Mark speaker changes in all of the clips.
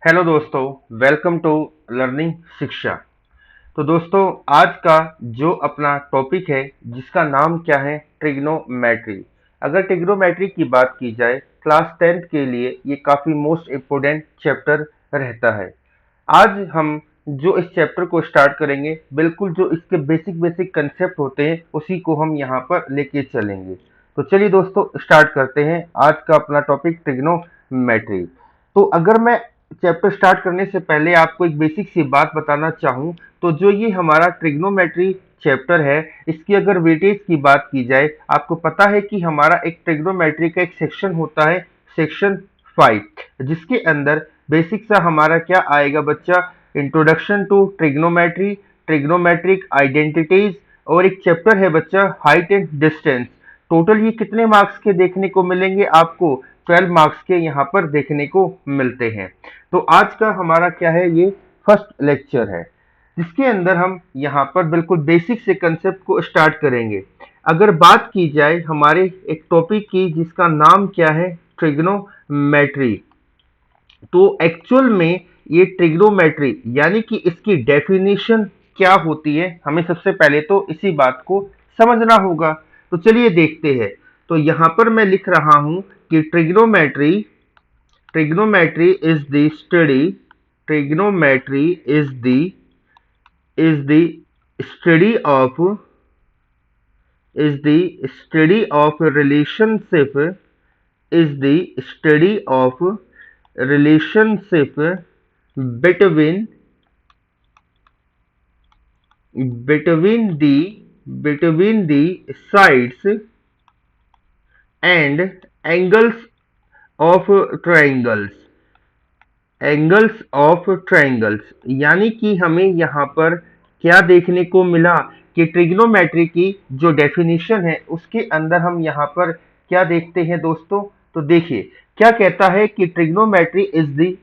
Speaker 1: Hello दोस्तों, welcome to learning शिक्षा। तो दोस्तों, आज का जो अपना टॉपिक है जिसका नाम क्या है, ट्रिग्नोमेट्री। अगर ट्रिग्नोमेट्री की बात की जाए क्लास 10th के लिए ये काफ़ी मोस्ट इम्पोर्टेंट चैप्टर रहता है। आज हम जो इस चैप्टर को स्टार्ट करेंगे, बिल्कुल जो इसके बेसिक बेसिक कंसेप्ट होते हैं उसी को हम यहाँ पर लेके चलेंगे। तो चलिए दोस्तों, स्टार्ट करते हैं आज का अपना टॉपिक ट्रिग्नोमेट्री। तो अगर मैं चैप्टर स्टार्ट करने से पहले आपको एक बेसिक सी बात बताना चाहूँ, तो जो ये हमारा ट्रिग्नोमेट्री चैप्टर है, इसकी अगर वेटेज की बात की जाए, आपको पता है कि हमारा एक ट्रिग्नोमेट्री का एक सेक्शन होता है, सेक्शन 5, जिसके अंदर बेसिक सा हमारा क्या आएगा बच्चा, introduction to trigonometry, trigonometric identities, और एक चैप्टर है बच्चा हाइट एंड डिस्टेंस। टोटल ये कितने मार्क्स के देखने को मिलेंगे आपको? 12 मार्क्स के यहाँ पर देखने को मिलते हैं। तो आज का हमारा क्या है, ये फर्स्ट लेक्चर है जिसके अंदर हम यहाँ पर बिल्कुल बेसिक से कंसेप्ट को स्टार्ट करेंगे। अगर बात की जाए हमारे एक टॉपिक की जिसका नाम क्या है, ट्रिग्नोमेट्री, तो एक्चुअल में ये ट्रिग्नोमेट्री यानी कि इसकी डेफिनेशन क्या होती है, हमें सबसे पहले तो इसी बात को समझना होगा। तो चलिए देखते हैं। तो यहाँ पर मैं लिख रहा हूं कि trigonometry trigonometry is the study trigonometry is the study of relationship is the study of relationship between between the between the sides and angles of triangles यानी कि हमें यहाँ पर क्या देखने को मिला कि ट्रिग्नोमेट्री की जो डेफिनेशन है उसके अंदर हम यहाँ पर क्या देखते हैं दोस्तों। तो देखिए क्या कहता है कि trigonometry is the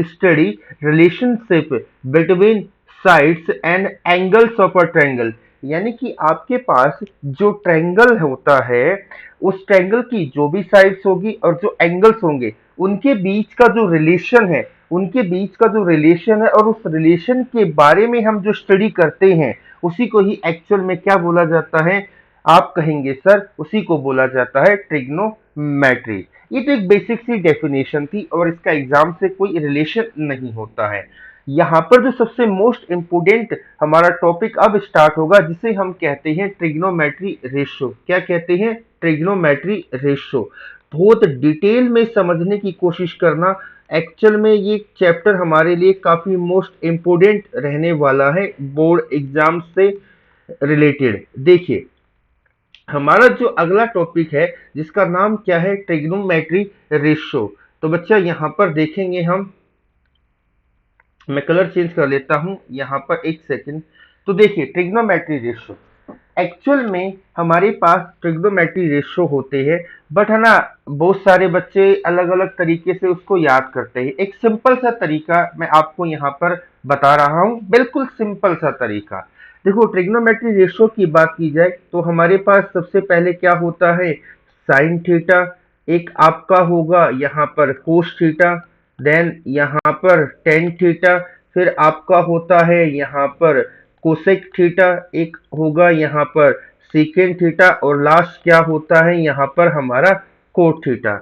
Speaker 1: study relationship between sides and angles of a triangle, यानी कि आपके पास जो ट्रायंगल होता है उस ट्रायंगल की जो भी साइड्स होगी और जो एंगल्स होंगे उनके बीच का जो रिलेशन है, और उस रिलेशन के बारे में हम जो स्टडी करते हैं उसी को ही एक्चुअल में क्या बोला जाता है, आप कहेंगे सर उसी को बोला जाता है ट्रिग्नोमेट्री। ये तो एक बेसिक सी डेफिनेशन थी और इसका एग्जाम से कोई रिलेशन नहीं होता है। यहाँ पर जो सबसे मोस्ट इंपोर्टेंट हमारा टॉपिक अब स्टार्ट होगा जिसे हम कहते हैं ट्रिग्नोमेट्री रेशियो। क्या कहते हैं? Trigonometry ratio. बहुत डिटेल में समझने की कोशिश करना, एक्चुअल में ये चैप्टर हमारे लिए काफी मोस्ट इंपोर्टेंट रहने वाला है बोर्ड एग्जाम से रिलेटेड। देखिए हमारा जो अगला टॉपिक है जिसका नाम क्या है, ट्रिग्नोमेट्री रेशियो। तो बच्चा यहाँ पर देखेंगे हम, मैं कलर चेंज कर लेता हूं यहाँ पर, एक सेकंड। तो देखिए ट्रिग्नोमेट्री रेशियो, एक्चुअल में हमारे पास ट्रिग्नोमेट्री रेशियो होते हैं, बट है ना बहुत सारे बच्चे अलग अलग तरीके से उसको याद करते हैं। एक सिंपल सा तरीका मैं आपको यहाँ पर बता रहा हूँ, बिल्कुल सिंपल सा तरीका। देखो ट्रिग्नोमेट्री रेशियो की बात की जाए तो हमारे पास सबसे पहले क्या होता है, साइन थीटा, एक आपका होगा यहाँ पर कोस थीटा, देन यहाँ पर टेन थीटा, फिर आपका होता है यहाँ पर कोसेक थीटा, एक होगा यहाँ पर सीकेंट थीटा, और लास्ट क्या होता है यहाँ पर हमारा कोट थीटा।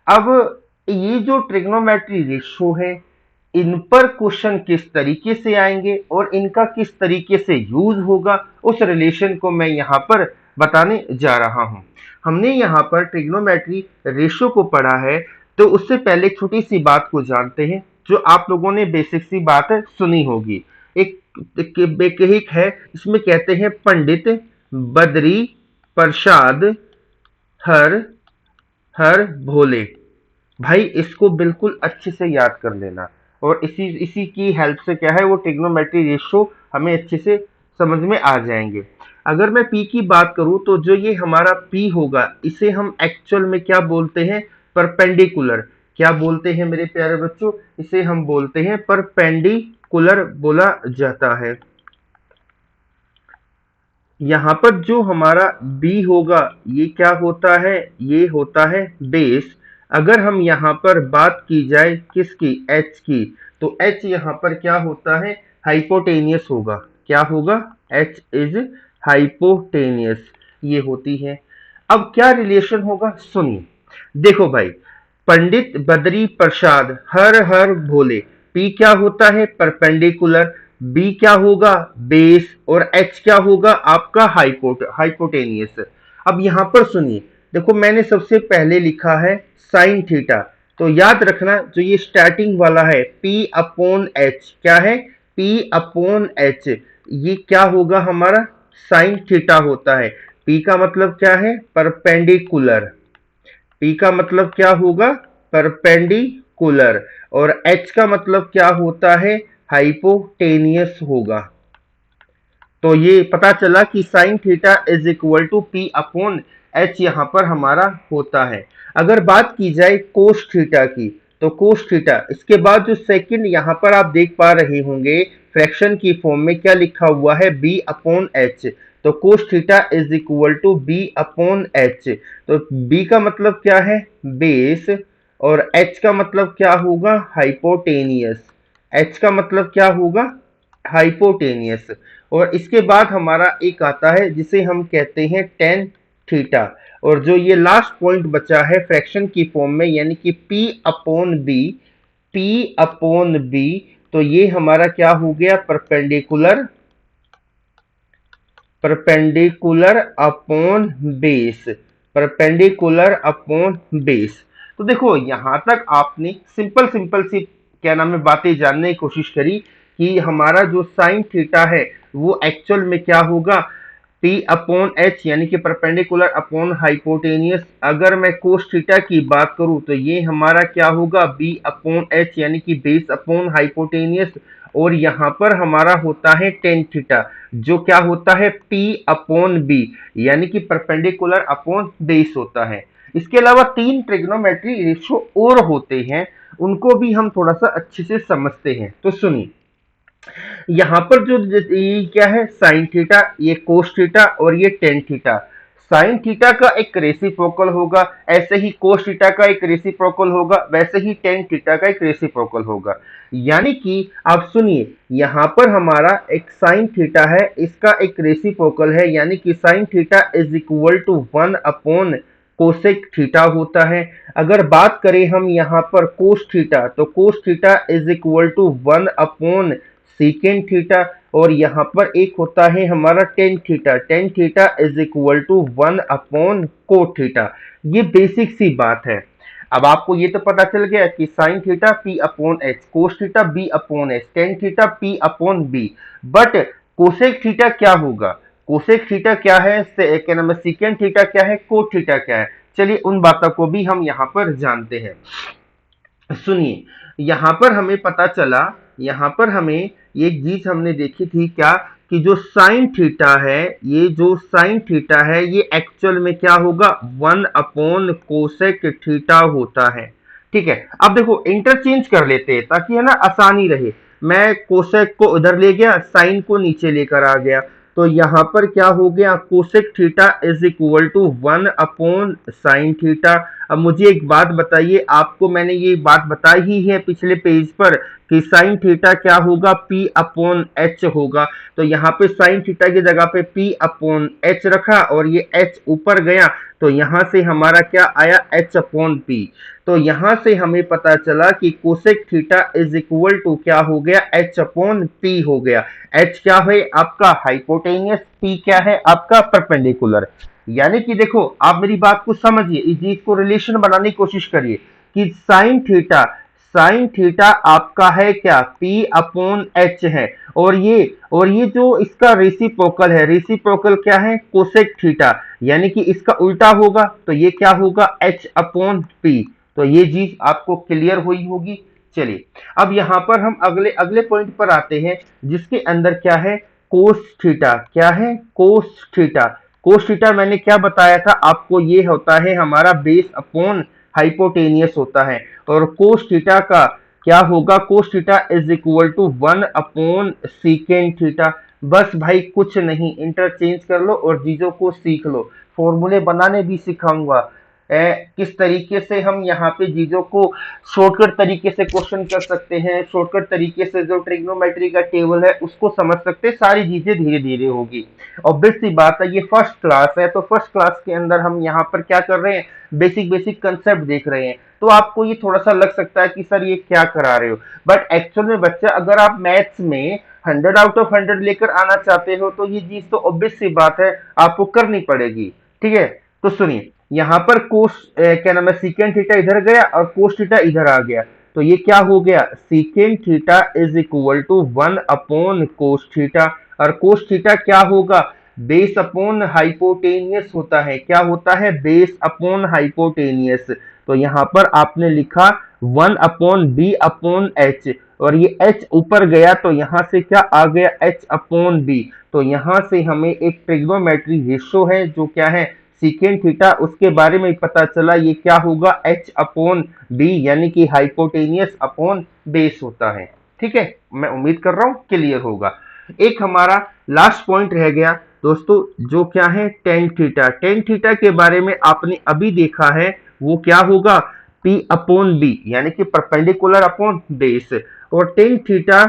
Speaker 1: अब ये जो ट्रिग्नोमेट्री रेशियो है, इन पर क्वेश्चन किस तरीके से आएंगे और इनका किस तरीके से यूज होगा उस रिलेशन को मैं यहाँ पर बताने जा रहा हूँ। हमने यहाँ पर ट्रिग्नोमेट्री रेशियो को पढ़ा है, तो उससे पहले एक छोटी सी बात को जानते हैं जो आप लोगों ने बेसिक सी बात सुनी होगी। एक है, इसमें कहते हैं पंडित बद्री प्रसाद हर हर भोले। भाई इसको बिल्कुल अच्छे से याद कर लेना, और इसी इसी की हेल्प से क्या है वो ट्रिग्नोमेट्री रेशियो हमें अच्छे से समझ में आ जाएंगे। अगर मैं पी की बात करूं तो जो ये हमारा पी होगा इसे हम एक्चुअल में क्या बोलते हैं, परपेंडिकुलर। क्या बोलते हैं मेरे प्यारे बच्चों? इसे हम बोलते हैं परपेंडिकुलर बोला जाता है। यहाँ पर जो हमारा बी होगा ये क्या होता है, ये होता है बेस। अगर हम यहाँ पर बात की जाए किसकी, एच की, तो एच यहाँ पर क्या होता है, हाइपोटेनियस होगा। क्या होगा, एच इज हाइपोटेनियस, ये होती है। अब क्या रिलेशन होगा, सुनिए। देखो भाई, पंडित बद्री प्रसाद हर हर भोले, पी क्या होता है, परपेंडिकुलर, बी क्या होगा, बेस, और एच क्या होगा, आपका हाइपोटेनियस। अब यहां पर सुनिए, देखो मैंने सबसे पहले लिखा है साइन थीटा, तो याद रखना जो ये स्टार्टिंग वाला है P अपॉन एच, क्या है, P अपॉन एच, ये क्या होगा हमारा, साइन थीटा होता है। P का मतलब क्या है, परपेंडिकुलर, P का मतलब क्या होगा, परपेंडिकुलर, और H का मतलब क्या होता है, हाइपोटेनियस होगा। तो ये पता चला कि sine theta is equal to P upon H यहां पर हमारा होता है। अगर बात की जाए कोस थीटा की, तो कोस थीटा, इसके बाद जो सेकंड यहां पर आप देख पा रहे होंगे फ्रैक्शन की फॉर्म में क्या लिखा हुआ है, बी अपॉन एच, तो cos theta is equal to B upon H. तो बी का मतलब क्या है, बेस, और एच का मतलब क्या होगा, हाइपोटेनियस, एच का मतलब क्या होगा, हाइपोटेनियस। और इसके बाद हमारा एक आता है जिसे हम कहते हैं टेन थीटा, और जो ये लास्ट पॉइंट बचा है फ्रैक्शन की फॉर्म में, यानी कि P upon B, P upon B, तो ये हमारा क्या हो गया, perpendicular, perpendicular upon base, perpendicular upon base. तो देखो यहां तक आपने सिंपल सिंपल सी क्या नाम है बातें जानने की कोशिश करी कि हमारा जो साइन थीटा है वो एक्चुअल में क्या होगा, P अपॉन एच, यानी कि परपेंडिकुलर अपॉन हाइपोटेनियस। अगर मैं कोस थीटा की बात करूं तो ये हमारा क्या होगा, B अपॉन एच, यानी कि बेस अपॉन हाइपोटेनियस, और यहां पर हमारा होता है टेन थीटा, जो क्या होता है, P अपॉन बी, यानी कि परपेंडिकुलर अपॉन बेस होता है। इसके अलावा तीन ट्रिग्नोमेट्री रेशियो और होते हैं, उनको भी हम थोड़ा सा अच्छे से समझते हैं। तो सुनिए, यहाँ पर जो ये क्या है, साइन थीटा, ये कोस थीटा, और ये टेन थीटा। साइन थीटा का एक रेसिप्रोकल होगा, ऐसे ही कोस थीटा का एक रेसिप्रोकल होगा, वैसे ही टेन थीटा का एक रेसिप्रोकल होगा। यानी कि आप सुनिए, यहाँ पर हमारा एक साइन थीटा है, इसका एक रेसिप्रोकल है, यानी कि sine theta is equal to one upon cosec theta होता है। अगर बात करें हम यहाँ पर कोस थीटा, तो cos theta is equal to one upon secant theta, और यहाँ पर एक होता है हमारा tan theta, tan theta is equal to one upon cot theta. ये बेसिक सी बात है। अब आपको ये तो पता चल गया कि sine theta P upon H, cos theta B upon H, tan theta P upon B. But cosec theta क्या होगा, कोसेक थीटा क्या है, क्या नाम है, सीकेंड थीटा क्या है, कोट थीटा क्या है, चलिए उन बातों को भी हम यहाँ पर जानते हैं। सुनिए, यहां पर हमें पता चला, यहां पर हमें एक चीज हमने देखी थी क्या, कि जो साइन थीटा है, ये जो साइन थीटा है ये एक्चुअल में क्या होगा, वन अपॉन कोसेक थीटा होता है। ठीक है, अब देखो इंटरचेंज कर लेते हैं ताकि है ना आसानी रहे। मैं कोसेक को उधर ले गया, साइन को नीचे लेकर आ गया, तो यहां पर क्या हो गया, cosec theta is equal to one upon sine theta. अब मुझे एक बात बताइए, आपको मैंने ये बात बताई ही है पिछले पेज पर कि साइन थीटा क्या होगा, P अपॉन एच होगा। तो यहाँ पे साइन थीटा की जगह पे P अपॉन एच रखा, और ये H ऊपर गया, तो यहाँ से हमारा क्या आया, H अपॉन P। तो यहाँ से हमें पता चला कि cosec theta is equal to क्या हो गया, H अपॉन P हो गया। H क्या है आपका हाइपोटेनियस, P क्या है आपका परपेंडिकुलर। यानी कि देखो आप मेरी बात को समझिए, इस चीज को रिलेशन बनाने की कोशिश करिए कि साइन थीटा आपका है क्या, P अपॉन एच है, और ये जो इसका रेसिप्रोकल है, रेसिप्रोकल क्या है, कोसेक थीटा, यानी कि इसका उल्टा होगा, तो ये क्या होगा, H अपॉन P। तो ये चीज आपको क्लियर हुई होगी। चलिए अब यहां पर हम अगले अगले पॉइंट पर आते हैं, जिसके अंदर क्या है, कोस थीटा, क्या है, कोस थीटा। कोस थीटा मैंने क्या बताया था आपको, ये होता है हमारा बेस अपॉन हाइपोटेनियस होता है, और कोस थीटा का क्या होगा, cos theta is equal to one upon secant theta. बस भाई कुछ नहीं, इंटरचेंज कर लो और चीजों को सीख लो, फॉर्मूले बनाने भी सिखाऊंगा। किस तरीके से हम यहाँ पे चीजों को शॉर्टकट तरीके से क्वेश्चन कर सकते हैं, शॉर्टकट तरीके से जो ट्रिग्नोमेट्री का टेबल है उसको समझ सकते हैं, सारी चीजें धीरे धीरे होगी। ऑब्वियस सी बात है, ये फर्स्ट क्लास है, तो फर्स्ट क्लास के अंदर हम यहाँ पर क्या कर रहे हैं, बेसिक बेसिक कंसेप्ट देख रहे हैं। तो आपको ये थोड़ा सा लग सकता है कि सर ये क्या करा रहे हो, बट एक्चुअल में बच्चा अगर आप मैथ्स में 100 आउट ऑफ 100 लेकर आना चाहते हो तो ये चीज तो ऑब्वियस सी बात है आपको करनी पड़ेगी। ठीक है, तो सुनिए, यहाँ पर कोस क्या नाम है, सीकेंट थीटा इधर गया और कोस थीटा इधर आ गया, तो ये क्या हो गया, secant theta is equal to 1 upon cos theta. और कोस थीटा क्या होगा, बेस अपॉन हाइपोटेनियस होता है। क्या होता है, बेस अपॉन हाइपोटेनियस। तो यहाँ पर आपने लिखा 1/b/h, और ये h ऊपर गया तो यहां से क्या आ गया, h/b। तो यहां से हमें एक ट्रिग्नोमेट्री रेशियो है जो क्या है, सीकेंट थीटा, उसके बारे में पता चला, ये क्या होगा, h/b, यानी कि हाइपोटेनियस अपॉन बेस होता है। ठीक है, मैं उम्मीद कर रहा हूं क्लियर होगा। एक हमारा लास्ट पॉइंट रह गया दोस्तों, जो क्या है, टेन थीटा। टेन थीटा के बारे में आपने अभी देखा है, वो क्या होगा, p/b, यानी कि परपेंडिकुलर अपॉन बेस। और टेन थीटा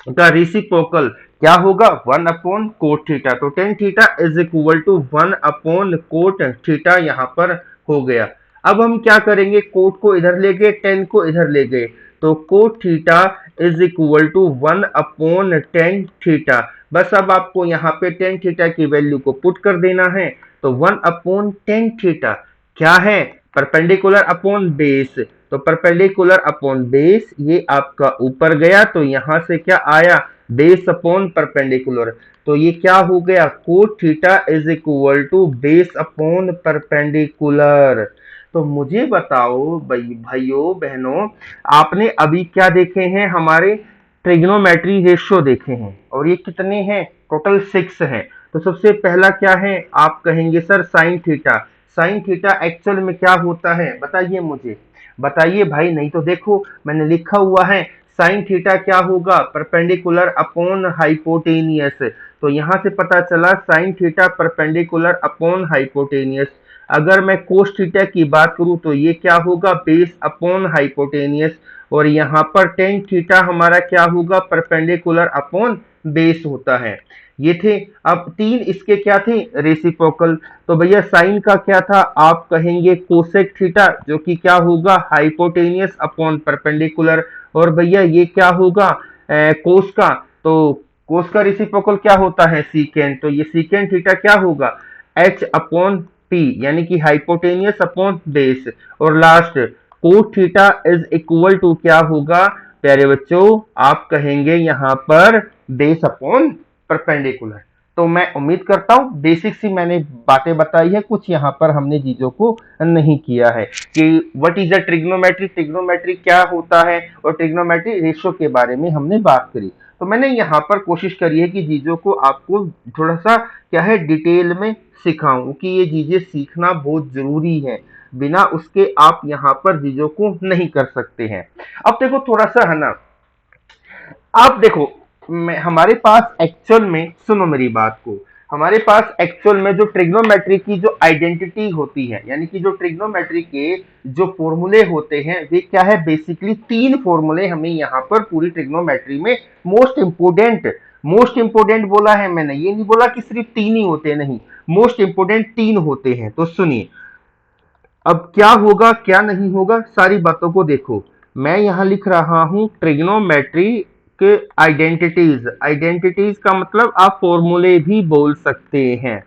Speaker 1: का रेसिप्रोकल क्या होगा, 1/कोट थीटा। तो tan theta is equal to 1/कोट थीटा यहाँ पर हो गया। अब हम क्या करेंगे, कोट को इधर ले गए, टेन को इधर ले गए, तो cot theta is equal to 1/टेन थीटा। बस अब आपको यहाँ पे टेन थीटा की वैल्यू को पुट कर देना है। तो 1/टेन थीटा क्या है, परपेंडिकुलर अपॉन बेस। तो परपेंडिकुलर अपॉन बेस, ये आपका ऊपर गया तो यहां से क्या आया, बेस अपॉन परपेंडिकुलर। तो ये क्या हो गया, cot theta is equal to base upon perpendicular. तो मुझे बताओ भाइयों बहनों, आपने अभी क्या देखे हैं, हमारे ट्रिग्नोमेट्री रेशियो देखे हैं, और ये कितने हैं, टोटल 6 हैं। तो सबसे पहला क्या है, आप कहेंगे sir sine theta. Sine theta actual में क्या होता है, बताइए मुझे, बताइए भाई, नहीं तो देखो मैंने लिखा हुआ है, साइन थीटा क्या होगा, परपेंडिकुलर अपॉन हाइपोटेनियस। तो यहां से पता चला sine theta perpendicular upon hypotenuse. अगर मैं कोस थीटा की बात करूं तो ये क्या होगा, बेस अपॉन हाइपोटेनियस। और यहाँ पर टेन थीटा हमारा क्या होगा, परपेंडिकुलर अपॉन बेस होता है। ये थे, अब तीन इसके क्या थे, रेसिप्रोकल। तो भैया साइन का क्या था, आप कहेंगे कोसेक थीटा, जो कि क्या होगा, हाइपोटेनियस अपॉन परपेंडिकुलर। और भैया ये क्या होगा, कोस का, तो कोस का रेसिप्रोकल क्या होता है, सीकेंट। तो ये सीकेंट थीटा क्या होगा, h/p, यानी कि हाइपोटेनियस अपॉन बेस। और last cot theta is equal to क्या होगा प्यारे बच्चों, आप कहेंगे यहाँ पर बेस अपॉन परपेंडिकुलर। तो मैं उम्मीद करता हूं बेसिक सी मैंने बातें बताई है, कुछ यहाँ पर हमने चीजों को नहीं किया है कि what is a trigonometry, trigonometry क्या होता है, और ट्रिग्नोमेट्री रेशियो के बारे में हमने बात करी। तो मैंने यहाँ पर कोशिश करी है कि चीजों को आपको थोड़ा सा क्या है, डिटेल में सिखाऊं, कि ये चीजें सीखना बहुत जरूरी है, बिना उसके आप यहाँ पर चीजों को नहीं कर सकते हैं। अब देखो थोड़ा सा है ना, आप देखो, हमारे पास एक्चुअल में, सुनो मेरी बात को, हमारे पास एक्चुअल में जो ट्रिग्नोमेट्री की जो आइडेंटिटी होती है, यानी कि जो ट्रिग्नोमेट्री के जो फॉर्मूले होते हैं, वे क्या है, बेसिकली तीन फॉर्मूले हमें यहाँ पर पूरी ट्रिग्नोमेट्री में मोस्ट इंपोर्टेंट बोला है मैंने, ये नहीं बोला कि सिर्फ तीन ही होते, नहीं, मोस्ट इंपोर्टेंट तीन होते हैं। तो सुनिए, अब क्या होगा क्या नहीं होगा, सारी बातों को देखो। मैं यहां लिख रहा हूं ट्रिग्नोमेट्री के आइडेंटिटीज। आइडेंटिटीज का मतलब आप फॉर्मूले भी बोल सकते हैं।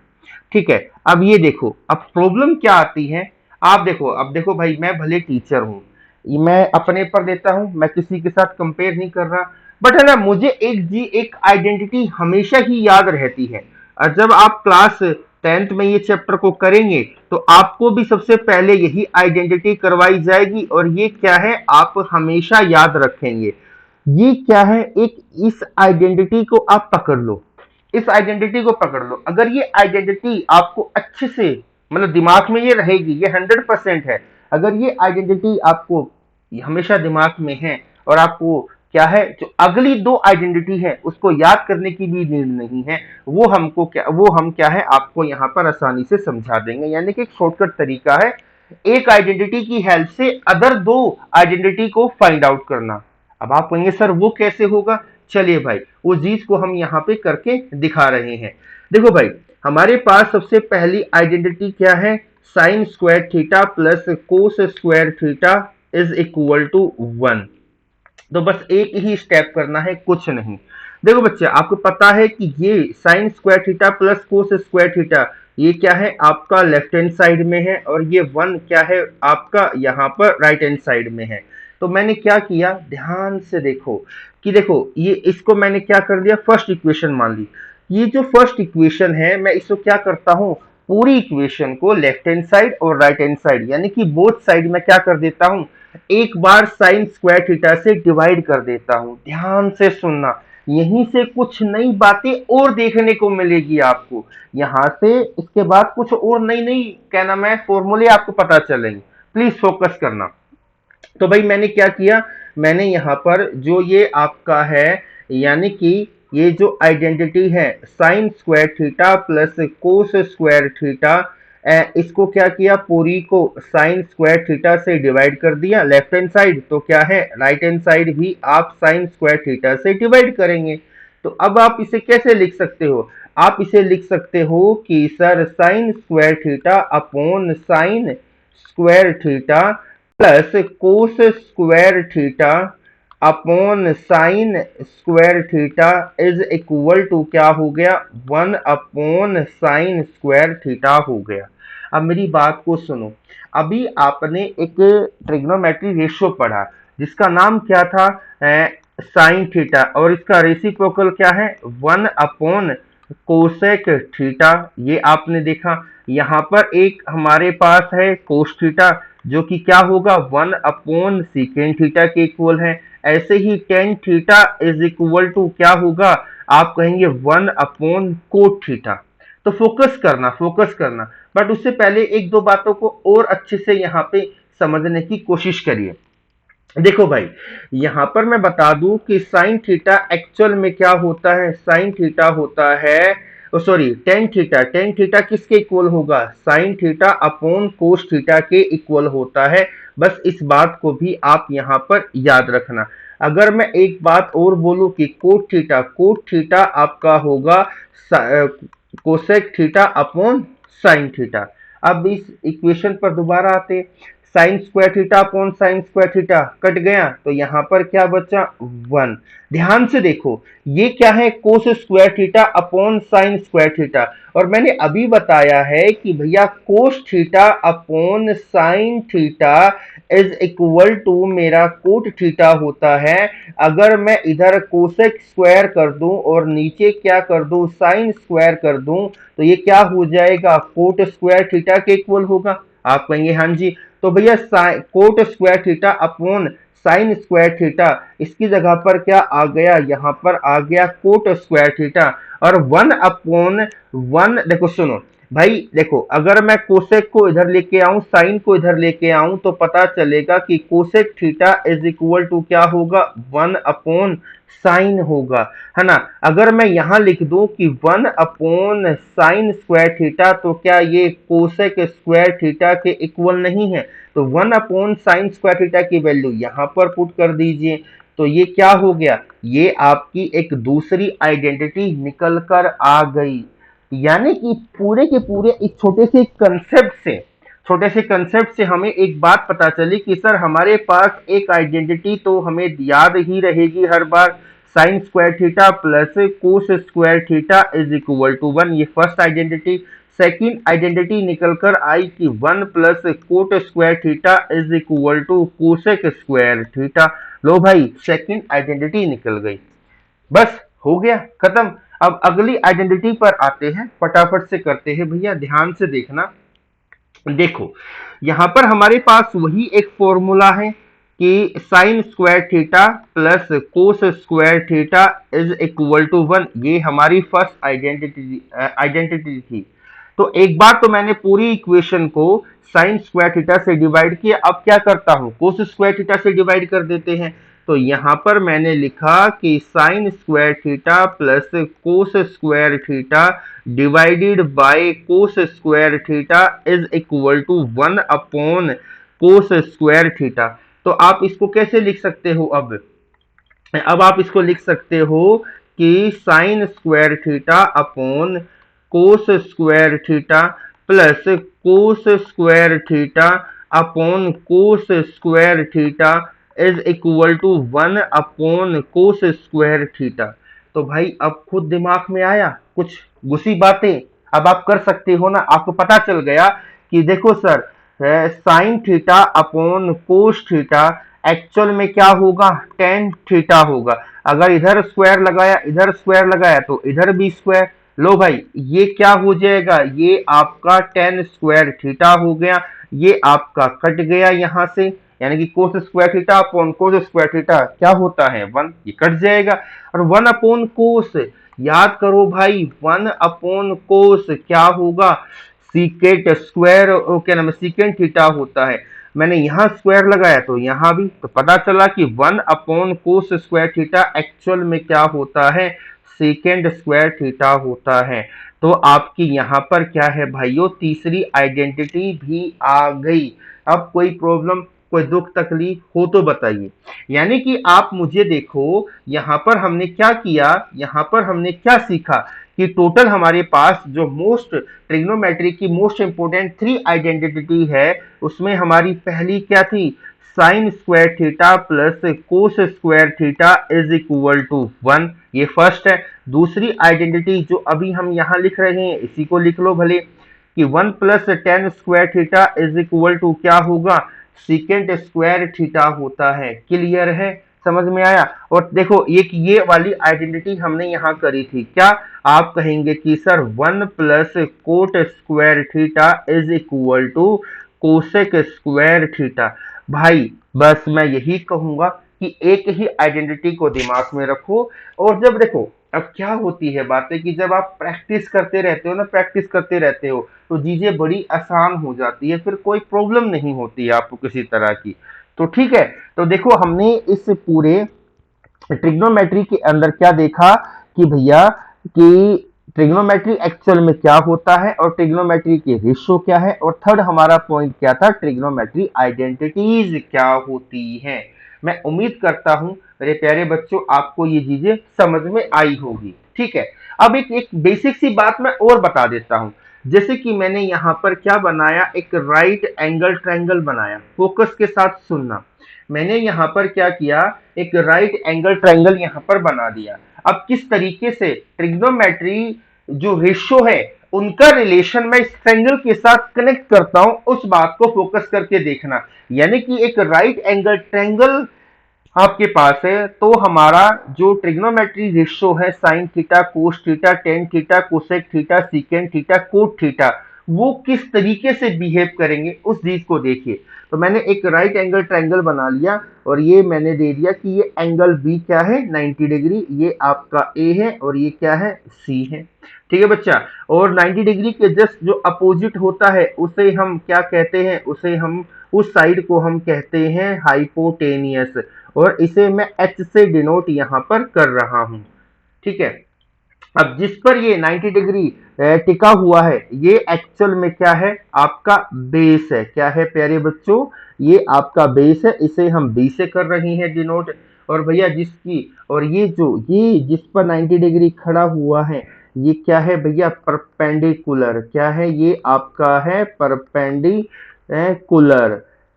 Speaker 1: ठीक है, अब ये देखो, अब प्रॉब्लम क्या आती है, आप देखो, अब देखो भाई, मैं भले टीचर हूं, मैं अपने पर देता हूं, मैं किसी के साथ कंपेयर नहीं कर रहा, बट है ना, मुझे एक आइडेंटिटी हमेशा ही याद रहती है। और जब आप क्लास 10th में ये चैप्टर को करेंगे तो आपको भी सबसे पहले यही आइडेंटिटी करवाई जाएगी, और ये क्या है, आप हमेशा याद रखेंगे। ये क्या है, एक, इस आइडेंटिटी को आप पकड़ लो, इस आइडेंटिटी को पकड़ लो। अगर ये आइडेंटिटी आपको अच्छे से, मतलब दिमाग में ये रहेगी, ये 100% है। अगर ये आइडेंटिटी आपको हमेशा दिमाग में है, और आपको क्या है, जो अगली दो आइडेंटिटी है उसको याद करने की भी नीड नहीं है, वो हम क्या है, आपको यहाँ पर आसानी से समझा देंगे, यानी कि एक शॉर्टकट तरीका है एक आइडेंटिटी की हेल्प से अदर दो आइडेंटिटी को फाइंड आउट करना। अब आप कहेंगे सर वो कैसे होगा? चलिए भाई वो चीज को हम यहाँ पे करके दिखा रहे हैं। देखो भाई हमारे पास सबसे पहली आइडेंटिटी क्या है? Sine square theta plus cos square theta is equal to 1। तो बस एक ही स्टेप करना है, कुछ नहीं। देखो बच्चे आपको पता है कि ये sign square theta plus cos square theta ये क्या है आपका लेफ्ट हैंड साइड में है, और ये 1 क्या है आपका यहाँ पर राइट हैंड साइड में है। तो मैंने क्या किया, ध्यान से देखो कि देखो ये इसको मैंने क्या कर दिया, फर्स्ट इक्वेशन मान ली। ये जो फर्स्ट इक्वेशन है मैं इसको क्या करता हूँ, पूरी इक्वेशन को लेफ्ट हैंड साइड और राइट हैंड साइड यानी कि बोथ साइड में क्या कर देता हूँ, एक बार साइन स्क्वायर थीटा से डिवाइड कर देता हूं। ध्यान से सुनना, यहीं से कुछ नई बातें और देखने को मिलेगी आपको। यहां से इसके बाद कुछ और नई नई क्या नाम है फॉर्मूले आपको पता चलेंगे। प्लीज फोकस करना। तो भाई मैंने क्या किया, मैंने यहाँ पर जो ये आपका है यानी कि ये जो आइडेंटिटी है sine square theta plus cos square theta, इसको क्या किया, पूरी को साइन स्क्वायर थीटा से डिवाइड कर दिया लेफ्ट हैंड साइड, तो क्या है राइट हैंड साइड भी आप साइन स्क्वायर थीटा से डिवाइड करेंगे। तो अब आप इसे कैसे लिख सकते हो, आप इसे लिख सकते हो कि sir sine square theta upon sine square theta plus cos square theta upon sine square theta is equal to क्या हो गया, 1 अपॉन साइन स्क्वायर थीटा हो गया। अब मेरी बात को सुनो, अभी आपने एक ट्रिग्नोमेट्री रेशियो पढ़ा जिसका नाम क्या था, साइन थीटा, और इसका रेसिप्रोकल क्या है, 1 अपॉन कोसेक थीटा। ये आपने देखा। यहाँ पर एक हमारे पास है कोस थीटा जो कि क्या होगा 1 अपॉन सीकेंड थीटा के इक्वल है। ऐसे ही tan theta is equal to क्या होगा, आप कहेंगे 1 अपॉन कोट थीटा। तो फोकस करना, फोकस करना। बट उससे पहले एक दो बातों को और अच्छे से यहाँ पे समझने की कोशिश करिए। देखो भाई यहां पर मैं बता दूं कि साइन थीटा एक्चुअल में क्या होता है, साइन थीटा होता है, sorry ten theta, tan theta किसके इक्वल होगा, sign theta upon cos theta के इक्वल होता है। बस इस बात को भी आप यहां पर याद रखना। अगर मैं एक बात और बोलूं कि कोट थीटा, कोट थीटा आपका होगा cosec theta upon sine theta. अब इस इक्वेशन पर दोबारा आते, sign square theta upon sine square theta cut गया, तो यहां पर क्या बचा, 1। ध्यान से देखो ये क्या है, cos square theta upon sine square theta, और मैंने अभी बताया है कि भैया cos theta upon sine theta is equal to मेरा कोट थीटा होता है। अगर मैं इधर कोसेक स्क्वायर कर दूं और नीचे क्या कर दूं, साइन स्क्वायर कर दूं, तो ये क्या हो जाएगा, कोट स्क्वायर थीटा के इक्वल होगा। आप कहेंगे हाँ जी, तो भैया coat square theta upon sine square theta, इसकी जगह पर क्या आ गया, यहां पर आ गया कोट स्क्वायर थीटा, और 1 अपॉन 1। देखो सुनो भाई, देखो अगर मैं कोसेक को इधर लेके आऊं, साइन को इधर लेके आऊं, तो पता चलेगा कि cosec theta is equal to क्या होगा, 1 अपॉन साइन होगा, है ना। अगर मैं यहां लिख दूं कि 1 अपॉन साइन स्क्वायर थीटा, तो क्या ये कोसेक स्क्वायर थीटा के इक्वल नहीं है, तो 1 अपॉन साइन स्क्वायर थीटा की वैल्यू यहां पर पुट कर दीजिए। तो ये क्या हो गया, ये आपकी एक दूसरी आइडेंटिटी निकल कर आ गई। यानी कि पूरे के पूरे एक छोटे से कंसेप्ट से हमें एक बात पता चली कि सर हमारे पास एक आइडेंटिटी तो हमें याद ही रहेगी हर बार, sine square theta plus cos square theta is equal to 1। ये फर्स्ट आइडेंटिटी। सेकंड आइडेंटिटी निकल कर आई कि 1 plus cot square theta is equal to cosec square theta. लो भाई सेकंड आइडेंटिटी निकल गई, बस हो गया खत्म। अब अगली आइडेंटिटी पर आते हैं, फटाफट से करते हैं भैया, ध्यान से देखना। देखो यहां पर हमारे पास वही एक फॉर्मूला है कि sine square theta plus cos square theta is equal to 1। ये हमारी फर्स्ट आइडेंटिटी थी। तो एक बार तो मैंने पूरी इक्वेशन को साइन स्क्वायर थीटा से डिवाइड किया, अब क्या करता हूं, कोस स्क्वायर थीटा से डिवाइड कर देते हैं। तो यहाँ पर मैंने लिखा कि sine square theta plus cos square theta divided by cos square theta is equal to 1 cos square theta. तो आप इसको कैसे लिख सकते हो? अब आप इसको लिख सकते हो कि sine square theta upon cos square theta plus cos square theta upon cos square theta is equal to 1 cos square theta. तो भाई अब खुद दिमाग में आया कुछ घुसी बातें? अब आप कर सकते हो ना, आपको पता चल गया कि देखो sir, sign theta upon cos theta actual में क्या होगा? टेन थीटा होगा। अगर इधर स्क्वायर लगाया, इधर स्क्वायर लगाया तो इधर भी स्क्वायर। लो भाई, ये क्या हो जाएगा? ये आपका टेन स्क्वायर थीटा हो गया, ये आपका कट गया यहां से, यानी कि cos square theta upon cos square theta क्या होता है? 1, ये कट जाएगा। और 1 अपॉन कोस, याद करो भाई, 1 अपॉन कोस क्या होगा? सीकेट स्क्वायर, क्या नाम है, सीकेंट थीटा होता है। मैंने यहाँ स्क्वायर लगाया तो यहाँ भी, तो पता चला कि 1 upon cos square theta actual में क्या होता है? सेकेंड स्क्वायर थीटा होता है। तो आपकी यहाँ पर क्या है भाइयों? तीसरी आइडेंटिटी भी आ गई। अब कोई प्रॉब्लम, कोई दुख तकलीफ हो तो बताइए। यानी कि आप मुझे देखो, यहाँ पर हमने क्या किया, यहाँ पर हमने क्या सीखा कि टोटल हमारे पास जो मोस्ट ट्रिग्नोमेट्री की मोस्ट इंपोर्टेंट 3 आइडेंटिटी है, उसमें हमारी पहली क्या थी? Sine square theta plus cos square theta is equal to 1, ये फर्स्ट है। दूसरी आइडेंटिटी जो अभी हम यहाँ लिख रहे हैं, इसी को लिख लो भले, कि 1 plus tan square theta is equal to क्या होगा? सीकेंट स्क्वायर थीटा होता है। क्लियर है? समझ में आया? और देखो, एक ये वाली आइडेंटिटी हमने यहाँ करी थी, क्या आप कहेंगे कि sir 1 plus cot square theta is equal to cosec square theta. भाई बस मैं यही कहूंगा कि एक ही आइडेंटिटी को दिमाग में रखो। और जब देखो, अब क्या होती है बातें कि जब आप प्रैक्टिस करते रहते हो ना, प्रैक्टिस करते रहते हो, तो चीजें बड़ी आसान हो जाती है, फिर कोई प्रॉब्लम नहीं होती है आपको किसी तरह की। तो ठीक है, तो देखो हमने इस पूरे ट्रिग्नोमेट्री के अंदर क्या देखा कि भैया, कि ट्रिग्नोमेट्री एक्चुअल में क्या होता है और ट्रिग्नोमेट्री के रेशियो क्या है, और थर्ड हमारा पॉइंट क्या था? ट्रिग्नोमेट्री आइडेंटिटीज क्या होती हैं। मैं उम्मीद करता हूं मेरे प्यारे बच्चों, आपको ये चीजें समझ में आई होगी। ठीक है, अब एक एक बेसिक सी बात मैं और बता देता हूं। जैसे कि मैंने यहां पर क्या बनाया, एक राइट एंगल ट्रायंगल बनाया। फोकस के साथ सुनना। मैंने यहाँ पर क्या किया, एक राइट एंगल ट्रायंगल यहाँ पर बना दिया। अब किस तरीके से ट्रिग्नोमेट्री जो रेशियो है, उनका रिलेशन मैं इस ट्रायंगल के साथ कनेक्ट करता हूं, उस बात को फोकस करके देखना। यानी कि एक राइट एंगल ट्रायंगल आपके पास है, तो हमारा जो ट्रिग्नोमेट्री रेशियो है, sine theta, cos theta, tan theta, cosec theta, secant theta, cot theta, वो किस तरीके से बिहेव करेंगे उस चीज को देखिए। तो मैंने एक राइट एंगल ट्रायंगल बना लिया, और ये मैंने दे दिया कि ये एंगल बी क्या है? 90 डिग्री। ये आपका ए है और ये क्या है? सी है। ठीक है बच्चा। और 90 डिग्री के जस्ट जो अपोजिट होता है, उसे हम क्या कहते हैं? उसे हम, उस साइड को हम कहते हैं हाइपोटेनियस, और इसे मैं एच से डिनोट यहां पर कर रहा हूं। ठीक है, अब जिस पर ये 90 डिग्री टिका हुआ है, ये एक्चुअल में क्या है? आपका बेस है। क्या है प्यारे बच्चों? ये आपका बेस है, इसे हम बी से कर रहे हैं डिनोट। और भैया जिसकी, और ये जो ये जिस पर 90 डिग्री खड़ा हुआ है, ये क्या है भैया? परपेंडिकुलर। क्या है? ये आपका है परपेंडिकुलर।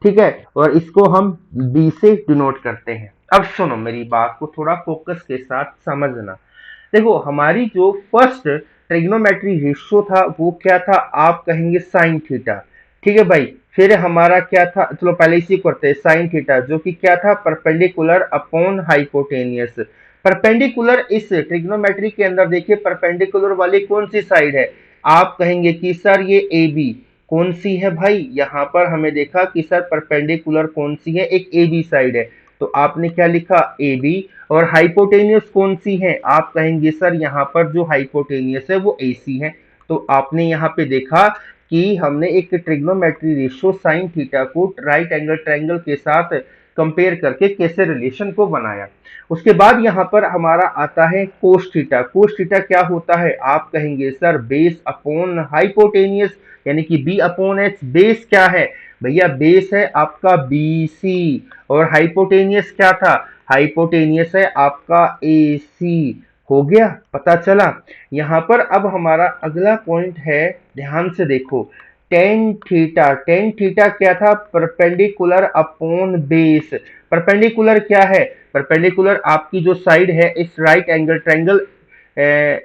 Speaker 1: ठीक है, और इसको हम बी से डिनोट करते हैं। अब सुनो मेरी बात को थोड़ा फोकस के साथ समझना। देखो, हमारी जो फर्स्ट ट्रिग्नोमेट्री रेशियो था वो क्या था? आप कहेंगे साइन थीटा। ठीक है भाई, फिर हमारा क्या था? चलो पहले इसी को करते हैं। साइन थीटा जो कि क्या था? Perpendicular upon hypotenuse. परपेंडिकुलर इस ट्रिग्नोमेट्री के अंदर देखिए, परपेंडिकुलर वाली कौन सी साइड है? आप कहेंगे कि सर ये ए बी। कौन सी है भाई? यहाँ पर हमें देखा कि सर परपेंडिकुलर कौन सी है? एक ए बी साइड है। तो आपने क्या लिखा? A B. और हाइपोटेनियस कौन सी है? आप कहेंगे सर यहाँ पर जो हाइपोटेनियस है वो AC है। तो आपने यहाँ पे देखा कि हमने एक ट्रिग्नोमेट्री रेशियो साइन थीटा को राइट एंगल ट्रायंगल के साथ कंपेयर करके कैसे रिलेशन को बनाया। उसके बाद यहाँ पर हमारा आता है कोस थीटा। कोस थीटा क्या होता है? आप कहेंगे सर बेस अपॉन हाइपोटेनियस यानी कि बी अपॉन एच। बेस क्या है भैया? बेस है आपका बी सी। और हाइपोटेनियस क्या था? हाइपोटेनियस है आपका ए सी। हो गया, पता चला। यहाँ पर अब हमारा अगला पॉइंट है, ध्यान से देखो, टेन थीटा। टेन थीटा क्या था? Perpendicular upon base. परपेंडिकुलर क्या है? परपेंडिकुलर आपकी जो साइड है इस राइट एंगल ट्रायंगल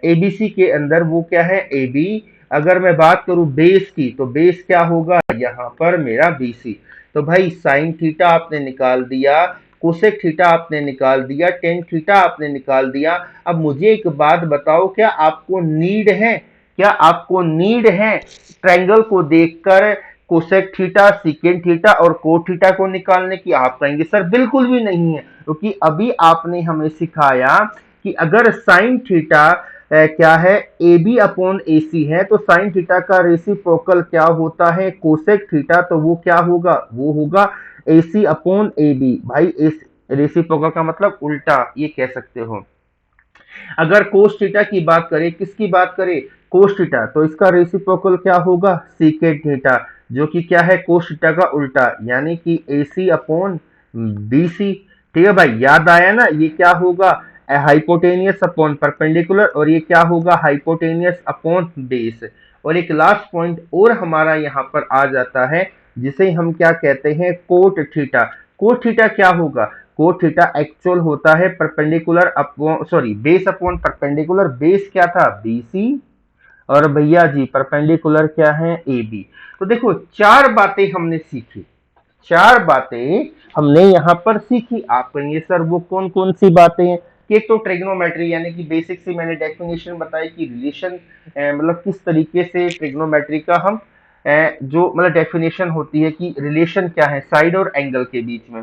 Speaker 1: एबीसी के अंदर, वो क्या है? A B. अगर मैं बात करूं बेस की, तो बेस क्या होगा यहाँ पर मेरा बीसी। तो भाई साइन थीटा आपने निकाल दिया, कोसेक थीटा आपने निकाल दिया, टेन थीटा आपने निकाल दिया। अब मुझे एक बात बताओ, क्या आपको नीड है, क्या आपको नीड है ट्रायंगल को देखकर कोसेक थीटा, सीकेंट थीटा और कोट थीटा को निकालने की? आप कहेंगे सर बिल्कुल भी नहीं है, क्योंकि अभी आपने हमें सिखाया कि अगर साइन थीटा क्या है? ए बी अपॉन ए सी है, तो साइन थीटा का रेसिप्रोकल क्या होता है? Cosec theta. तो वो क्या होगा? वो होगा ए सी अपॉन ए बी। भाई इस रेसिप्रोकल का मतलब उल्टा ये कह सकते हो। अगर कोस थीटा की बात करें, किसकी बात करें? कोस थीटा, तो इसका रेसिप्रोकल क्या होगा? सीकेट थीटा, जो कि क्या है? कोस थीटा का उल्टा, यानी कि ए सी अपॉन बी सी। ठीक है भाई, याद आया ना? ये क्या होगा? हाइपोटेनियस अपॉन परपेंडिकुलर, और ये क्या होगा? Hypotenuse upon base. और एक लास्ट पॉइंट और हमारा यहाँ पर आ जाता है, जिसे हम क्या कहते हैं? Cot theta. कोट थीटा क्या होगा? कोट थीटा एक्चुअल होता है perpendicular upon, sorry, base upon perpendicular. बेस क्या था? बीसी। और भैया जी परपेंडिकुलर क्या है? A B. तो देखो चार बातें हमने सीखी, चार बातें हमने यहाँ पर सीखी। आप कहेंगे सर वो कौन कौन सी बातें हैं? कि एक तो ट्रिग्नोमेट्री, यानी कि बेसिक सी मैंने डेफिनेशन बताई कि रिलेशन मतलब किस तरीके से ट्रिग्नोमेट्री का हम जो मतलब डेफिनेशन होती है कि रिलेशन क्या है साइड और एंगल के बीच में।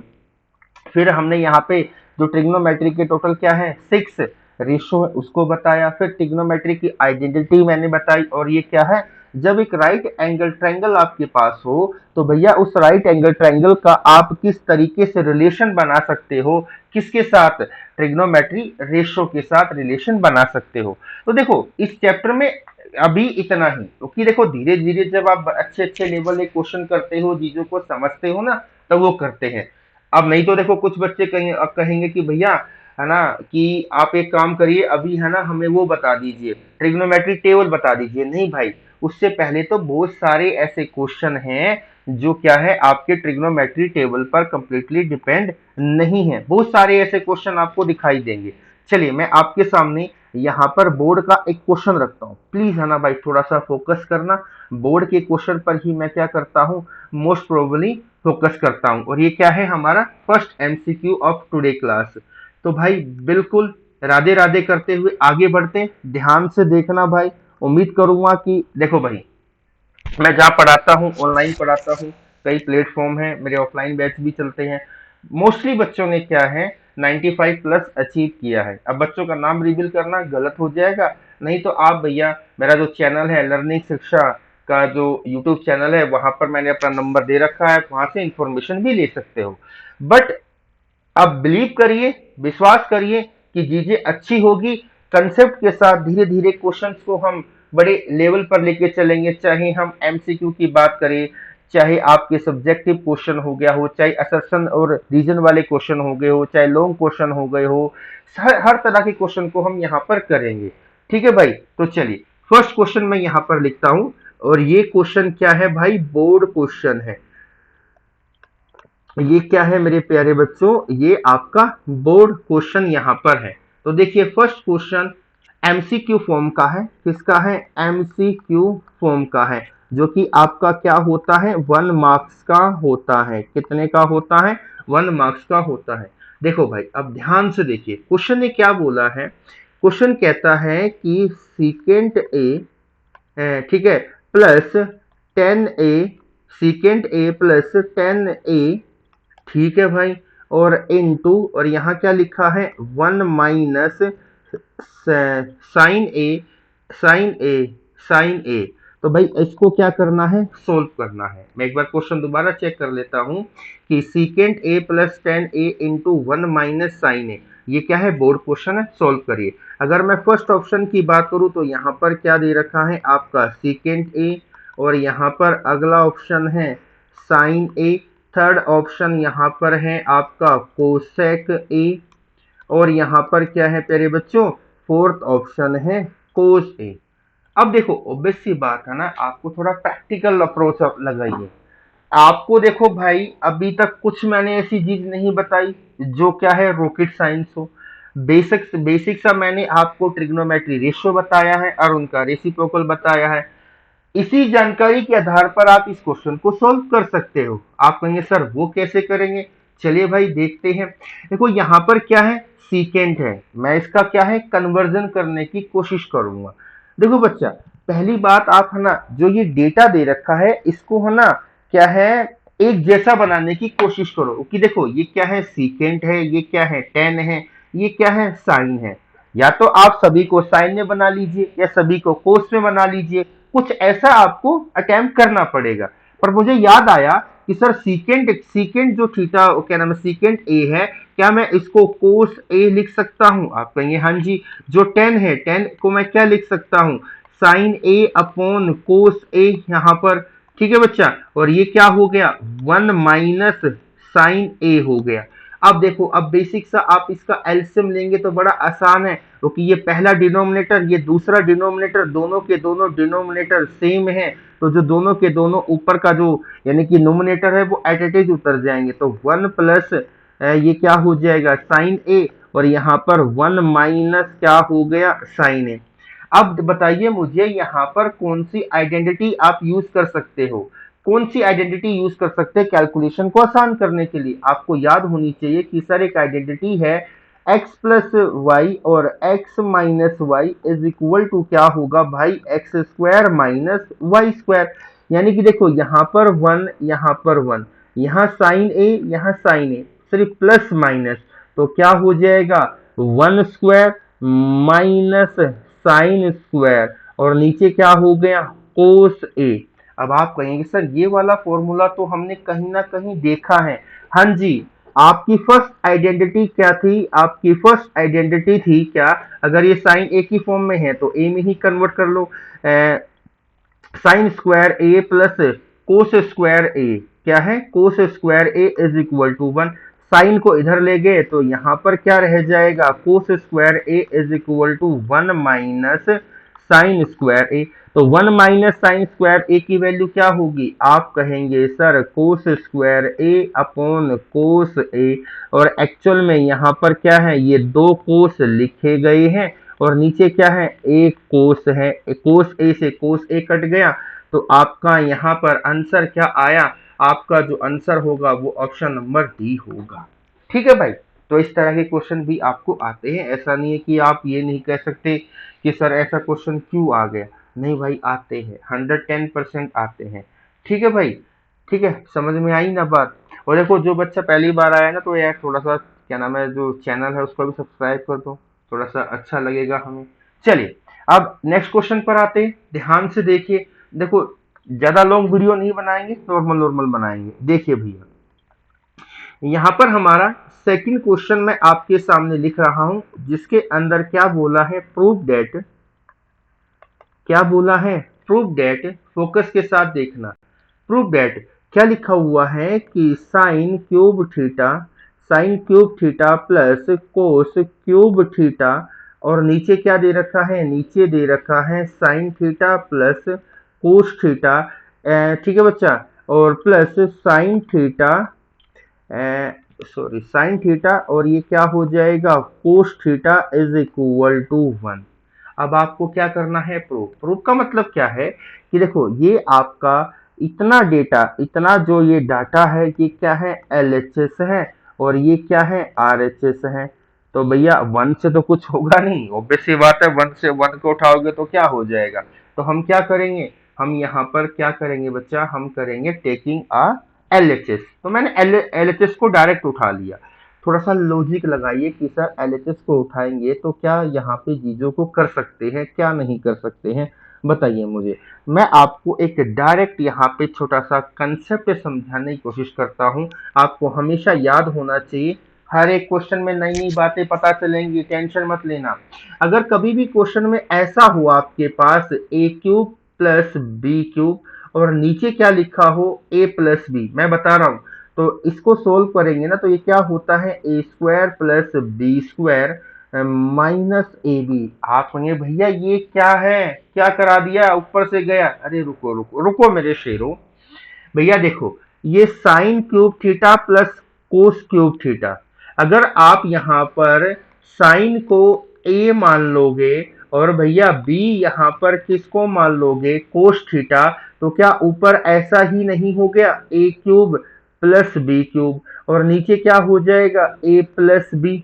Speaker 1: फिर हमने यहाँ पे जो ट्रिग्नोमेट्री के टोटल क्या है? 6 रेशो है, उसको बताया। फिर ट्रिग्नोमेट्री की आइडेंटिटी मैंने बताई, और ये क्या है? जब एक राइट एंगल ट्रायंगल आपके पास हो, तो भैया उस राइट एंगल ट्रायंगल का आप किस तरीके से रिलेशन बना सकते हो? किसके साथ? ट्रिग्नोमेट्री रेशो के साथ रिलेशन बना सकते हो। तो देखो इस चैप्टर में अभी इतना ही, क्योंकि देखो धीरे धीरे जब आप अच्छे अच्छे लेवल के क्वेश्चन करते हो, चीजों को समझते हो ना, तो वो करते हैं। अब नहीं तो देखो कुछ बच्चे कहेंगे कि भैया है ना, कि आप एक काम करिए अभी, है ना, हमें वो बता दीजिए, ट्रिग्नोमेट्री टेबल बता दीजिए। नहीं भाई, उससे पहले तो बहुत सारे ऐसे क्वेश्चन हैं जो क्या है आपके ट्रिग्नोमेट्री टेबल पर कंप्लीटली डिपेंड नहीं है। बहुत सारे ऐसे क्वेश्चन आपको दिखाई देंगे। चलिए मैं आपके सामने यहाँ पर बोर्ड का एक क्वेश्चन रखता हूँ, प्लीज है ना भाई थोड़ा सा फोकस करना। बोर्ड के क्वेश्चन पर ही मैं क्या करता हूँ? मोस्ट प्रोबेबली फोकस करता हूं। और ये क्या है? हमारा first MCQ of today class. तो भाई बिल्कुल राधे राधे करते हुए आगे बढ़ते हैं। ध्यान से देखना भाई, उम्मीद करूंगा कि देखो भाई, मैं जहाँ पढ़ाता हूँ ऑनलाइन पढ़ाता हूँ, कई प्लेटफॉर्म है, मेरे ऑफलाइन बैच भी चलते हैं। मोस्टली बच्चों ने क्या है 95 प्लस अचीव किया है। अब बच्चों का नाम रिवील करना गलत हो जाएगा, नहीं तो आप भैया मेरा जो चैनल है लर्निंग शिक्षा का जो यूट्यूब चैनल है, वहां पर मैंने अपना नंबर दे रखा है, वहां से इंफॉर्मेशन भी ले सकते हो। बट आप बिलीव करिए, विश्वास करिए कि चीजें अच्छी होगी। कंसेप्ट के साथ धीरे धीरे क्वेश्चंस को हम बड़े लेवल पर लेके चलेंगे। चाहे हम एमसीक्यू की बात करें, चाहे आपके सब्जेक्टिव क्वेश्चन हो गया हो, चाहे असर्शन और रीजन वाले क्वेश्चन हो गए हो, चाहे लॉन्ग क्वेश्चन हो गए हो, हर तरह के क्वेश्चन को हम यहाँ पर करेंगे। ठीक है भाई, तो चलिए फर्स्ट क्वेश्चन मैं यहाँ पर लिखता हूं। और ये क्वेश्चन क्या है भाई? बोर्ड क्वेश्चन है। ये क्या है मेरे प्यारे बच्चों? ये आपका बोर्ड क्वेश्चन यहाँ पर है। तो देखिए फर्स्ट क्वेश्चन एमसीक्यू फॉर्म का है। किसका है? एमसीक्यू फॉर्म का है, जो कि आपका क्या होता है? 1 मार्क्स का होता है। कितने का होता है? 1 मार्क्स का होता है। देखो भाई अब ध्यान से देखिए क्वेश्चन ने क्या बोला है। क्वेश्चन कहता है कि सीकेंट ए, ठीक है, plus 10a, secant A plus 10a, ठीक है भाई, और इनटू, और यहाँ क्या लिखा है? 1 माइनस साइन ए, साइन ए, साइन ए। तो भाई इसको क्या करना है, सोल्व करना है। मैं एक बार क्वेश्चन दोबारा चेक कर लेता हूं कि secant A plus tan A into one minus sine A, ये क्या है, बोर्ड क्वेश्चन है, सोल्व करिए। अगर मैं फर्स्ट ऑप्शन की बात करूं तो यहाँ पर क्या दे रखा है आपका सीकेंट ए, और यहाँ पर अगला ऑप्शन है साइन ए, थर्ड ऑप्शन यहाँ पर है आपका कोसेक ए, और यहाँ पर क्या है प्यारे बच्चों, फोर्थ ऑप्शन है कोस ए। अब देखो ऑब्वियस सी बात है ना, आपको थोड़ा प्रैक्टिकल अप्रोच लगाइए। आपको देखो भाई अभी तक कुछ मैंने ऐसी चीज नहीं बताई जो क्या है रॉकेट साइंस हो। बेसिक बेसिक सा मैंने आपको ट्रिग्नोमेट्री रेशियो बताया है और उनका रेसिप्रोकल बताया है। इसी जानकारी के आधार पर आप इस क्वेश्चन को सॉल्व कर सकते हो। आप कहेंगे सर वो कैसे करेंगे, चलिए भाई देखते हैं। देखो यहाँ पर क्या है, सीकेंट है, मैं इसका क्या है कन्वर्जन करने की कोशिश करूंगा। देखो बच्चा, पहली बात आप है ना जो ये डेटा दे रखा है इसको है ना क्या है एक जैसा बनाने की कोशिश करो कि देखो ये क्या है सीकेंट है, ये क्या है टेन है, ये क्या है साइन है। या तो आप सभी को साइन में बना लीजिए या सभी को कोस में बना लीजिए, कुछ ऐसा आपको अटेम्प्ट करना पड़ेगा। पर मुझे याद आया कि सर सीकेंट सीकेंट जो थीटा क्या नाम है सीकेंट ए है, क्या मैं इसको कोस ए लिख सकता हूं? आप कहेंगे हाँ जी। जो टेन है, टेन को मैं क्या लिख सकता हूं, साइन ए अपॉन कोस ए यहां पर, ठीक है बच्चा। और ये क्या हो गया, वन माइनस साइन ए हो गया। अब देखो, अब बेसिक सा आप इसका एलसीएम लेंगे तो बड़ा आसान है, क्योंकि ये पहला डिनोमिनेटर ये दूसरा डिनोमिनेटर, दोनों के दोनों डिनोमिनेटर सेम है, तो जो दोनों के दोनों ऊपर का जो यानी कि नोमिनेटर है वो एट उतर जाएंगे। तो वन प्लस ये क्या हो जाएगा साइन ए, और यहाँ पर वन माइनस क्या हो गया साइन ए। अब बताइए मुझे यहाँ पर कौन सी आइडेंटिटी आप यूज कर सकते हो, कौन सी आइडेंटिटी यूज कर सकते हैं कैलकुलेशन को आसान करने के लिए। आपको याद होनी चाहिए कि सर एक आइडेंटिटी है x प्लस वाई और x minus Y is equal to क्या होगा भाई X square minus Y square. यानी कि देखो यहाँ पर वन, यहाँ पर वन, यहाँ साइन ए, यहाँ साइन ए, सिर्फ प्लस माइनस, तो क्या हो जाएगा one square minus sine square, और नीचे क्या हो गया कोस ए। अब आप कहेंगे सर ये वाला फॉर्मूला तो हमने कहीं ना कहीं देखा है। हाँ जी, आपकी फर्स्ट आइडेंटिटी क्या थी, आपकी फर्स्ट आइडेंटिटी थी क्या, अगर ये साइन ए की फॉर्म में है तो ए में ही कन्वर्ट कर लो, sine square A plus cos square A, क्या है cos square A is equal to one. Sine को इधर ले गए तो यहाँ पर क्या रह जाएगा cos square A is equal to one minus sine square A. तो one minus sine square A की वैल्यू क्या होगी, आप कहेंगे sir cos square A upon cos A, और एक्चुअल में यहाँ पर क्या है ये दो कोस लिखे गए हैं और नीचे क्या है एक कोस है, कोस ए से कोस ए कट गया, तो आपका यहाँ पर आंसर क्या आया, आपका जो आंसर होगा वो ऑप्शन नंबर डी होगा। ठीक है भाई, तो इस तरह के क्वेश्चन भी आपको आते हैं, ऐसा नहीं है कि आप ये नहीं कह सकते कि सर ऐसा क्वेश्चन क्यों आ गया, नहीं भाई आते हैं, 110% आते हैं। ठीक है भाई, ठीक है, समझ में आई ना बात। और देखो जो बच्चा पहली बार आया ना तो यार थोड़ा सा क्या नाम है जो चैनल है उसको भी सब्सक्राइब कर दो, थोड़ा सा अच्छा लगेगा हमें। चलिए अब नेक्स्ट क्वेश्चन पर आते हैं, ध्यान से देखिए। देखो ज्यादा लॉन्ग वीडियो नहीं बनाएंगे, नॉर्मल नॉर्मल बनाएंगे। देखिए भैया यहाँ पर हमारा सेकंड क्वेश्चन मैं आपके सामने लिख रहा हूं, जिसके अंदर क्या बोला है प्रूव डेट, क्या बोला है प्रूव डेट, फोकस के साथ देखना। प्रूव डेट क्या लिखा हुआ है कि sine cube theta, sine cube theta plus cos cube theta, और नीचे क्या दे रखा है, नीचे दे रखा है sine theta plus cos theta, ठीक है बच्चा, और plus sine theta, sorry sine theta, और ये क्या हो जाएगा cos theta is equal to one. अब आपको क्या करना है प्रूफ, प्रूफ का मतलब क्या है कि देखो ये आपका इतना डेटा, इतना जो ये डाटा है ये क्या है एलएचएस है और ये क्या है आरएचएस है। तो भैया वन से तो कुछ होगा नहीं, ऑब्वियस सी बात है, वन से वन को उठाओगे तो क्या हो जाएगा। तो हम क्या करेंगे, हम यहाँ पर क्या करेंगे बच्चा, हम करेंगे टेकिंग आ एलएचएस। तो मैंने एलएचएस को डायरेक्ट उठा लिया। थोड़ा सा लॉजिक लगाइए कि सर एलएचएस को उठाएंगे तो क्या यहाँ पे चीजों को कर सकते हैं क्या नहीं कर सकते हैं। बताइए मुझे। मैं आपको एक डायरेक्ट यहाँ पे छोटा सा कंसेप्ट समझाने की कोशिश करता हूँ। आपको हमेशा याद होना चाहिए, हर एक क्वेश्चन में नई नई बातें पता चलेंगी, टेंशन मत लेना। अगर कभी भी क्वेश्चन में ऐसा हो आपके पास ए क्यूब प्लस बी क्यूब और नीचे क्या लिखा हो ए प्लस बी, मैं बता रहा हूँ, तो इसको सोल्व करेंगे ना, तो ये क्या होता है A square plus B square minus A B. आप कहेंगे भैया ये क्या है, क्या करा दिया, ऊपर से गया। अरे रुको रुको रुको मेरे शेरों, भैया देखो, ये sine cube theta plus cos cube theta, अगर आप यहाँ पर साइन को ए मान लोगे और भैया बी यहाँ पर किसको मान लोगे कोस थीटा, तो क्या ऊपर ऐसा ही नहीं हो गया ए क्यूब प्लस बी क्यूब और नीचे क्या हो जाएगा ए प्लस बी।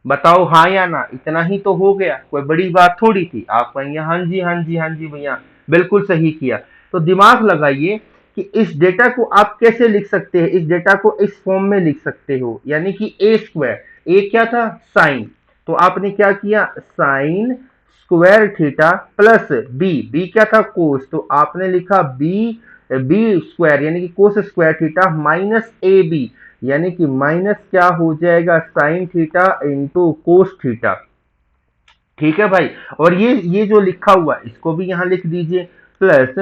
Speaker 1: बताओ हाँ या ना, इतना ही तो हो गया, कोई बड़ी बात थोड़ी थी। आप कहेंगे हाँ जी हाँ जी हाँ जी भैया, बिल्कुल सही किया। तो दिमाग लगाइए कि इस डेटा को आप कैसे लिख सकते हैं, इस डेटा को इस फॉर्म में लिख सकते हो, यानी कि ए स्क्वायर, ए क्या था साइन, तो आपने क्या किया sine square theta plus B, B क्या था कोस, तो आपने लिखा बी बी स्क्वायर यानी कि cos square theta minus A B, यानी कि माइनस क्या हो जाएगा sine theta into cos theta. ठीक है भाई, और ये जो लिखा हुआ है इसको भी यहां लिख दीजिए, plus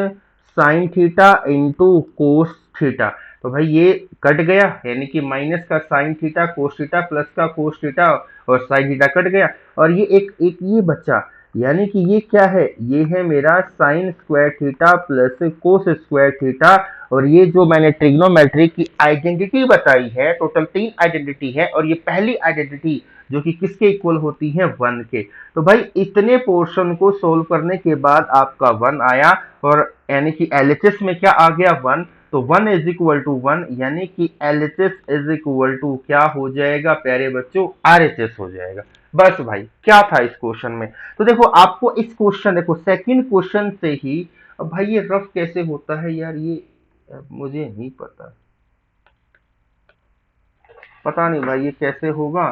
Speaker 1: sine theta into cos theta. तो भाई ये कट गया, यानी कि माइनस का sine theta cos theta plus का कोस थीटा और साइन थीटा कट गया, और ये एक एक ये बचा, यानी कि ये क्या है, ये है मेरा sign square theta plus cos square theta. और ये जो मैंने ट्रिग्नोमेट्री की आइडेंटिटी बताई है, टोटल 3 आइडेंटिटी है, और ये पहली आइडेंटिटी जो कि किसके इक्वल होती है 1 के। तो भाई इतने पोर्शन को सोल्व करने के बाद आपका 1 आया, और यानी कि एलएचएस में क्या आ गया 1, तो 1 इज इक्वल टू 1, यानी कि एलएचएस इज इक्वल टू क्या हो जाएगा प्यारे बच्चों आरएचएस हो जाएगा। बस भाई क्या था इस क्वेश्चन में। तो देखो आपको इस क्वेश्चन, देखो सेकंड क्वेश्चन से ही, अब भाई ये रफ कैसे होता है यार, ये मुझे नहीं पता, पता नहीं भाई ये कैसे होगा।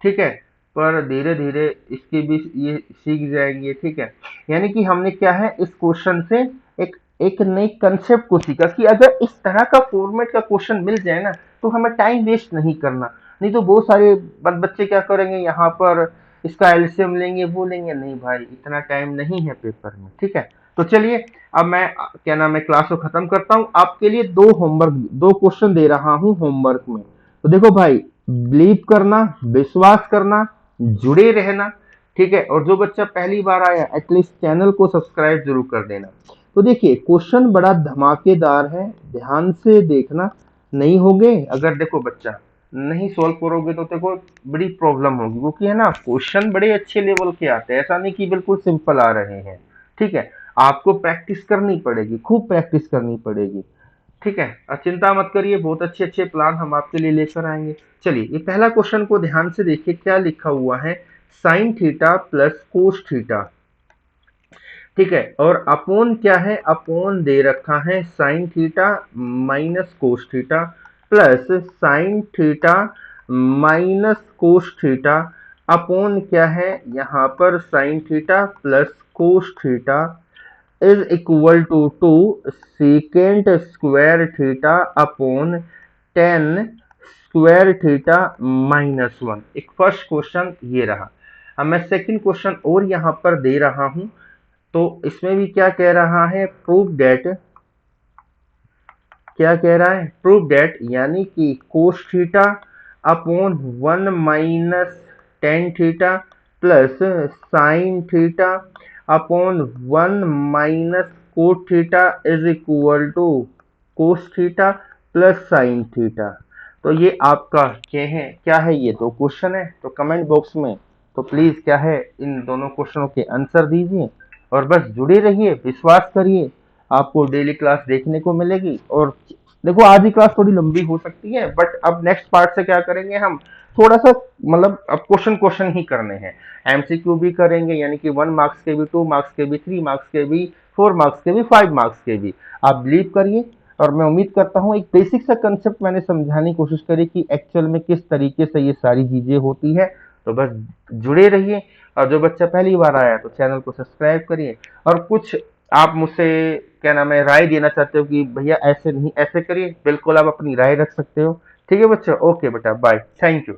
Speaker 1: ठीक है, पर धीरे धीरे इसकी भी ये सीख जाएंगे। ठीक है, यानी कि हमने क्या है इस क्वेश्चन से एक एक नई कंसेप्ट को सीखा कि अगर इस तरह का फॉर्मेट का क्वेश्चन मिल जाए ना, तो हमें टाइम वेस्ट नहीं करना। नहीं तो बहुत सारे बच्चे क्या करेंगे यहाँ पर, इसका एलसीएम लेंगे वो लेंगे, नहीं भाई इतना टाइम नहीं है पेपर में। ठीक है, तो चलिए अब मैं क्या नाम है क्लास को खत्म करता हूँ, आपके लिए दो होमवर्क, दो क्वेश्चन दे रहा हूँ होमवर्क में। तो देखो भाई, बिलीव करना, विश्वास करना, जुड़े रहना। ठीक है, और जो बच्चा पहली बार आया एटलीस्ट चैनल को सब्सक्राइब जरूर कर देना। तो देखिए क्वेश्चन बड़ा धमाकेदार है, ध्यान से देखना। नहीं होगे अगर देखो बच्चा नहीं सॉल्व करोगे तो देखो बड़ी प्रॉब्लम होगी, क्योंकि है ना क्वेश्चन बड़े अच्छे लेवल के आते हैं, ऐसा नहीं कि बिल्कुल सिंपल आ रहे हैं। ठीक है, आपको प्रैक्टिस करनी पड़ेगी, खूब प्रैक्टिस करनी पड़ेगी। ठीक है, चिंता मत करिए, बहुत अच्छे अच्छे प्लान हम आपके लिए लेकर आएंगे। चलिए ये पहला क्वेश्चन को ध्यान से देखिए, क्या लिखा हुआ है sine theta plus cos theta. ठीक है, और अपोन क्या है, अपोन दे रखा है sine theta minus cos theta plus sine theta minus cos theta upon क्या है यहाँ पर sine theta plus cos theta is equal to secant square theta upon 10 square theta minus 1। एक फर्स्ट क्वेश्चन ये रहा। अब मैं सेकंड क्वेश्चन और यहाँ पर दे रहा हूं, तो इसमें भी क्या कह रहा है, प्रूव डेट, क्या कह रहा है प्रूव डेट, यानी कि cos theta upon 1 minus tan theta plus sine theta upon 1 minus cot theta is equal to cos theta plus sine theta. तो ये आपका क्या है, ये दो क्वेश्चन है, तो कमेंट बॉक्स में तो प्लीज क्या है इन दोनों क्वेश्चनों के आंसर दीजिए, और बस जुड़े रहिए, विश्वास करिए, आपको डेली क्लास देखने को मिलेगी। और देखो आज ही क्लास थोड़ी लंबी हो सकती है, बट अब नेक्स्ट पार्ट से क्या करेंगे हम, थोड़ा सा मतलब अब क्वेश्चन क्वेश्चन ही करने हैं, एमसीक्यू भी करेंगे, यानी कि 1 मार्क्स के भी, 2 मार्क्स के भी, 3 मार्क्स के भी, 4 मार्क्स के भी, 5 मार्क्स के भी। आप बिलीव करिए, और मैं उम्मीद करता हूँ एक बेसिक सा कंसेप्ट मैंने समझाने की कोशिश करी कि एक्चुअल में किस तरीके से ये सारी चीजें होती है। तो बस जुड़े रहिए, और जो बच्चा पहली बार आया तो चैनल को सब्सक्राइब करिए, और कुछ आप मुझसे क्या नाम है राय देना चाहते हो कि भैया ऐसे नहीं ऐसे करिए, बिल्कुल आप अपनी राय रख सकते हो। ठीक है बच्चों, ओके बेटा, बाय, थैंक यू।